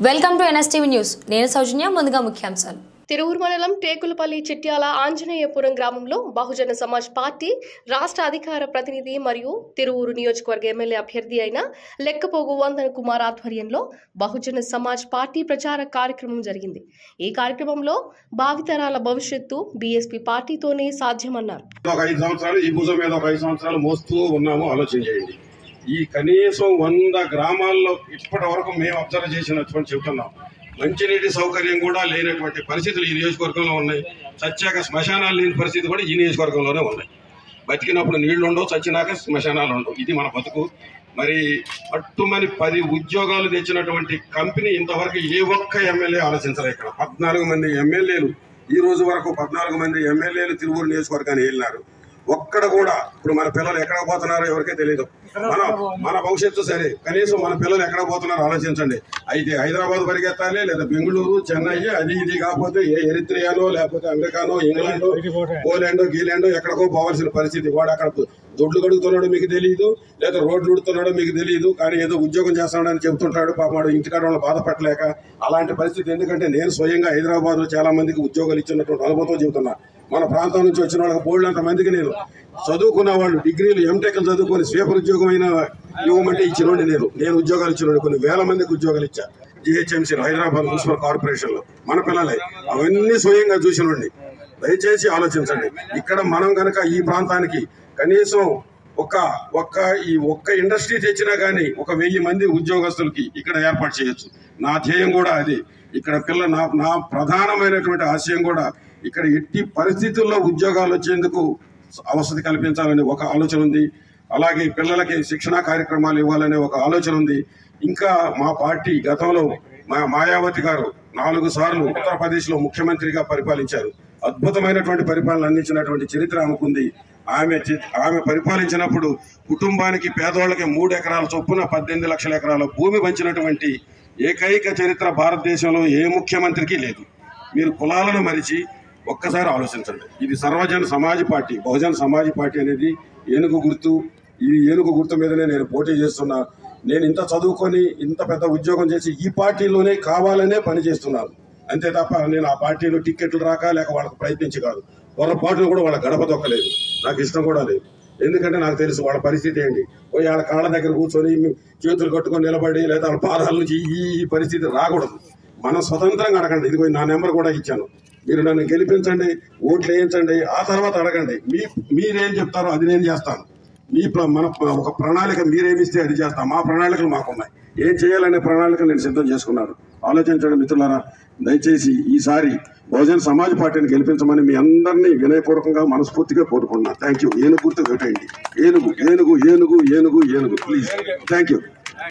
Welcome to NSTV news. నేను సౌజన్య. ముందుగా ముఖ్యాంశాలు. తిరువురు మండలం టేకులపల్లి చిట్యాల ఆంజనేయపురం గ్రామంలో బహుజన సమాజ్ పార్టీ రాష్ట్ర అధికార ప్రతినిధి మరియు తిరువురు నియోజకవర్గ ఎమ్మెల్యే అభ్యర్థి అయిన లెక్కపోగు వందన కుమార్ ఆధ్వర్యంలో బహుజన సమాజ్ పార్టీ ప్రచార కార్యక్రమం జరిగింది. ఈ కార్యక్రమంలో భావితరాల భవిష్యత్తు బీఎస్పీ పార్టీతోనే సాధ్యమన్నారు. ఈ కనీసం 100 గ్రామాల్లో ఇప్పటి వరకు మేము అబ్జర్వ్ చేసినటువంటి చెబుతున్నాం. మంచినీటి సౌకర్యం కూడా లేనటువంటి పరిస్థితులు ఈ నియోజకవర్గంలో ఉన్నాయి. సత్యాక శ్మశానాలు లేని పరిస్థితి కూడా ఈ నియోజకవర్గంలోనే ఉన్నాయి. బతికినప్పుడు నీళ్లు ఉండవు, చచ్చినాక శ్మశానాలు ఉండవు. ఇది మన బతుకు. మరి పట్టుమని 10 ఉద్యోగాలు తెచ్చినటువంటి కంపెనీ ఇంతవరకు ఏ ఒక్క ఎమ్మెల్యే ఆలోచించలేదు. ఇక్కడ 14 మంది ఎమ్మెల్యేలు, ఈ రోజు వరకు 14 మంది ఎమ్మెల్యేలు తిరువురు నియోజకవర్గాన్ని వెళ్ళినారు. ఒక్కడ కూడా ఇప్పుడు మన పిల్లలు ఎక్కడ పోతున్నారో ఎవరికే తెలియదు. మన భవిష్యత్తు సరే, కనీసం మన పిల్లలు ఎక్కడ పోతున్నారో ఆలోచించండి. అయితే హైదరాబాద్ పరిగెత్తాలి, లేదా బెంగళూరు, చెన్నై, అది ఇది కాకపోతే ఏ ఎరిత్రియానో లేకపోతే అమెరికానో, ఇంగ్లాండో, పోలాండో, గీలాండో ఎక్కడికో పోవాల్సిన పరిస్థితి. వాడు అక్కడ దొడ్లు కడుగుతున్నాడో మీకు తెలియదు, లేదా రోడ్లు ఉడుతున్నాడో మీకు తెలియదు, కానీ ఏదో ఉద్యోగం చేస్తున్నాడని చెబుతుంటాడు. పాపడు ఇంటికాడ వాళ్ళు బాధపడలేక అలాంటి పరిస్థితి. ఎందుకంటే నేను స్వయంగా హైదరాబాద్లో చాలా మందికి ఉద్యోగాలు ఇచ్చినటువంటి అనుభవంతో చెబుతున్నా. మన ప్రాంతం నుంచి వచ్చిన వాళ్ళకి బోల్డంత మందికి నేను చదువుకున్న వాళ్ళు డిగ్రీలు, ఎంటెక్లు చదువుకొని స్వీపర్ ఉద్యోగం అయినా ఇవ్వమంటే ఇచ్చినోండి. నేను ఉద్యోగాలు ఇచ్చినోండి. కొన్ని వేల మందికి ఉద్యోగాలు ఇచ్చా జిహెచ్ఎంసీలో, హైదరాబాద్ మున్సిపల్ కార్పొరేషన్లో. మన పిల్లలే అవన్నీ స్వయంగా చూసినోండి. దయచేసి ఆలోచించండి. ఇక్కడ మనం కనుక ఈ ప్రాంతానికి కనీసం ఒక్క ఇండస్ట్రీ తెచ్చినా కానీ 1000 మంది ఉద్యోగస్తులకి ఇక్కడ ఏర్పాటు చేయొచ్చు. నా ధ్యేయం కూడా అది. ఇక్కడ నా ప్రధానమైనటువంటి ఆశయం కూడా ఇక్కడ ఎట్టి పరిస్థితుల్లో ఉద్యోగాలు వచ్చేందుకు అవసరం కల్పించాలనే ఒక ఆలోచన ఉంది. అలాగే పిల్లలకి శిక్షణా కార్యక్రమాలు ఇవ్వాలనే ఒక ఆలోచన ఉంది. ఇంకా మా పార్టీ గతంలో మాయావతి గారు 4 సార్లు ఉత్తరప్రదేశ్లో ముఖ్యమంత్రిగా పరిపాలించారు. అద్భుతమైనటువంటి పరిపాలన అందించినటువంటి చరిత్ర ఆమెకుంది. ఆమె పరిపాలించినప్పుడు కుటుంబానికి, పేదవాళ్ళకి 3 ఎకరాల చొప్పున 18 లక్షల ఎకరాల భూమి పంచినటువంటి ఏకైక చరిత్ర భారతదేశంలో ఏ ముఖ్యమంత్రికి లేదు. మీరు కులాలను మరిచి ఒక్కసారి ఆలోచించండి. ఇది సర్వజన సమాజ్ పార్టీ, బహుజన సమాజ్ పార్టీ అనేది ఏనుగు గుర్తు. ఈ ఏనుగు గుర్తు మీదనే నేను పోటీ చేస్తున్నా. నేను ఇంత చదువుకొని ఇంత పెద్ద ఉద్యోగం చేసి ఈ పార్టీలోనే కావాలనే పని చేస్తున్నాను. అంతే తప్ప నేను ఆ పార్టీలో టిక్కెట్లు రాక లేక వాళ్ళకి ప్రయత్నించి కాదు. పొరపాటును కూడా వాళ్ళ గడప దొక్కలేదు. నాకు ఇష్టం కూడా లేదు. ఎందుకంటే నాకు తెలుసు వాళ్ళ పరిస్థితి ఏంటి. వాళ్ళ కాళ్ళ దగ్గర కూర్చొని చేతులు కట్టుకొని నిలబడి లేదా వాళ్ళ పాదాల నుంచి ఈ పరిస్థితి రాకూడదు. మనం స్వతంత్రంగా అడగండి. ఇదిగో నా నెంబర్ కూడా ఇచ్చాను. మీరు నన్ను గెలిపించండి, ఓట్లు వేయించండి. ఆ తర్వాత అడగండి. మీరేం చెప్తారో అది నేను చేస్తాను. మన ఒక ప్రణాళిక మీరేమిస్తే అది చేస్తాం. మా ప్రణాళికలు మాకున్నాయి. ఏం చేయాలనే ప్రణాళికలు నేను సిద్ధం చేసుకున్నాను. ఆలోచించండి మిత్రులారా. దయచేసి ఈసారి బహుజన సమాజ్ పార్టీని గెలిపించమని మీ అందరినీ వినయపూర్వకంగా మనస్ఫూర్తిగా కోరుకుంటున్నాను. Thank you. ఏనుగు గుర్తు పెట్టండి. ఏనుగు ఏనుగు ఏనుగు ఏనుగు ఏనుగు ప్లీజ్. Thank you.